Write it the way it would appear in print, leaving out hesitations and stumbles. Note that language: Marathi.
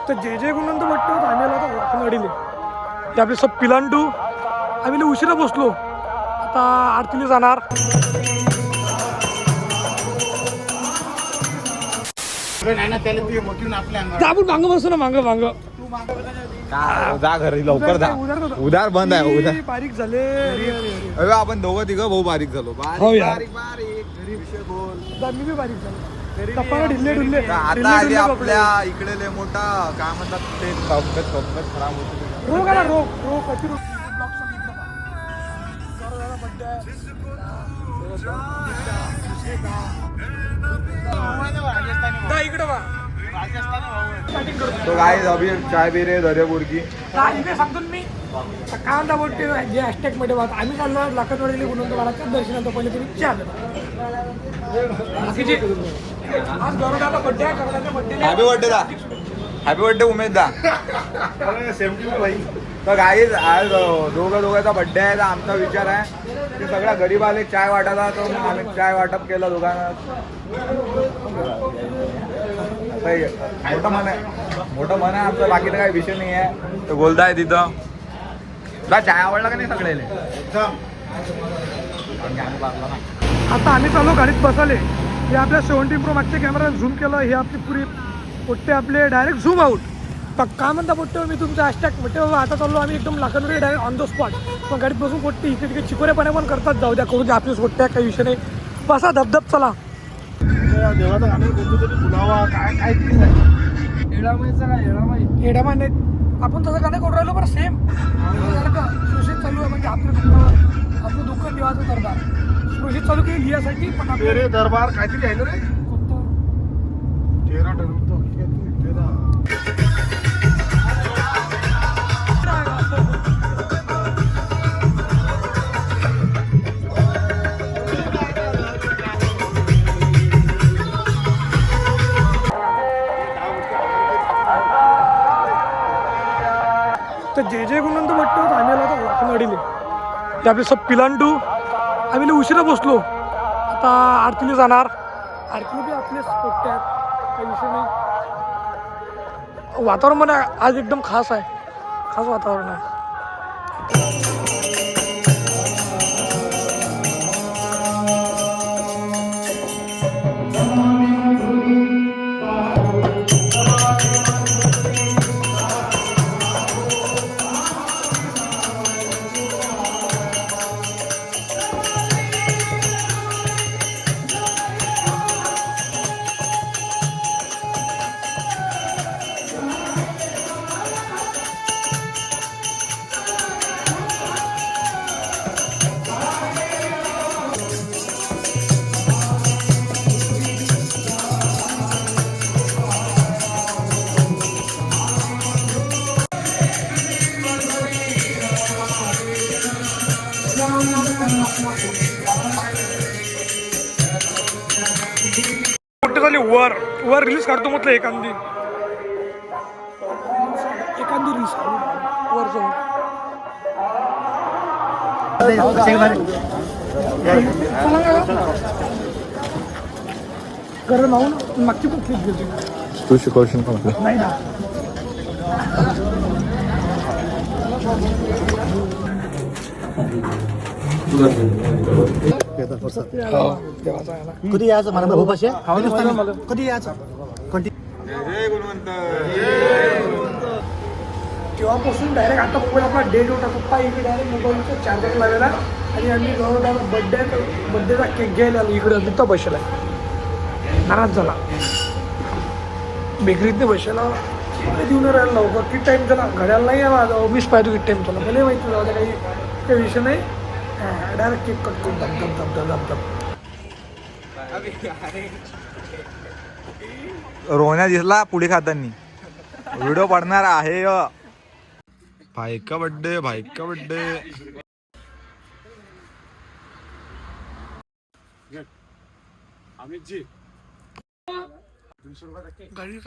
तर जे जे गुणवंत वाटतं आम्ही आला तर लाखनवाडीले ते आपले सब पिलांटू आम्ही उशिरा बसलो आता आरतीला जाणार. आपण मांग बसू ना मांग जा घरी लवकर जा. उधार बंद आहे उधार. बारीक झाले अरे आपण दोघं तिघं भाऊ बारीक झालो. बारीक मी बी बारीक झालो. ढिल्ले आता आली आपल्या इकडे लय मोठा काय म्हणतात ते तब्येत खराब होती. रोग आला रोग अति रोग. इकडे बा तो गाइस अभी चाय पी रहे दर्या बुर्गी. सांगतो मी काय म्हणता बोलते जे हॅशटॅग मध्ये बात आम्ही चाललो लाखनवाडीला गुणवंत महाराजच्या दर्शनाचं पहिले तुम्ही चहा आज गरुडाचा बड्डे आहे. गरुडाचा बड्डे हॅपी बर्थडे दा. हॅपी बर्थडे उमेद दा. तर गाईज आज दोघांचा बड्डे आहे. तर आमचा विचार आहे की सगळ्या गरीब आले चाय वाटायला. तर मग आम्ही चाय वाटप केलं दोघांना. मोठं मन आहे आमचं. बाकी तर काही विषय नाही आहे. तर बोलताय तिथं तुला चाय आवडला का नाही सगळ्याले. आता आम्ही चालू गाडीत बसाले. हे आपल्या 17 Pro मागच्या कॅमेरा झूम केलं. हे आपली पुरी पोट्टे आपले डायरेक्ट झूम आउट. पण काय म्हणता पोट्टे मी तुमचं हॅशटॅग म्हटते बाबा आता चाललो आम्ही एकदम Lakhanwadi direct on the spot. पण गाडीत बसून पोट्टे इथे तिथे चिकोरेपणे पण करतात. जाऊ द्या करून द्या आपली पोट्ट्या काही विषय नाही. बसा धबधब चला. देवाचा गाणं कोणतं तरी बोलावा काय येडामाई नाही आपण तसं गाणं करून राहिलो बरं सेम का सुशील चालू आहे. म्हणजे आपलं दुःख देवाचं दरबार सुशील चालू केली लिहासाठी. पण तेरे दरबार काहीतरी आहे ना रे. तेरा तर जे जे गुणवंत वाटतं आम्ही आला तर लाखनवाडीले ते आपले सब पिलांटू आम्ही उशिरा बसलो आता आरतीला जाणार. आरतीला बी आपलेच पोट्टे आहेत काही विषय नाही. वातावरण पण आज एकदम खास आहे. खास वातावरण आहे. मोठे झाले वर रील्स काढतो म्हटलं एखादी रील्स वर जाऊन गरज लावून मागची पण क्लिप घेतो. तू शिकवशील का म्हटलं. नाही ना कधी यायचं मला भाऊपाशी कधी यायचं तेव्हापासून डायरेक्ट आता मोबाईल आपला डेट होता पप्पा इकडे डायरेक्ट मोबाईलचा चार्जर लावलेला आणि आम्ही बड्डेचा केक घ्यायला आलो इकडे तिथं बसला नाराज झाला. बेकरीतने बसायला देऊन राहिला लवकर किती टाईम झाला घड्याला नाही आला. मीच पाहिजे किती टाईम झाला मला माहिती जाऊ काही विषय नाही. डायरेक्ट केक कट करून धब रोहण्या दिसला पुढे खातानी व्हिडिओ पडणार आहे. भाई का बर्थडे गाडी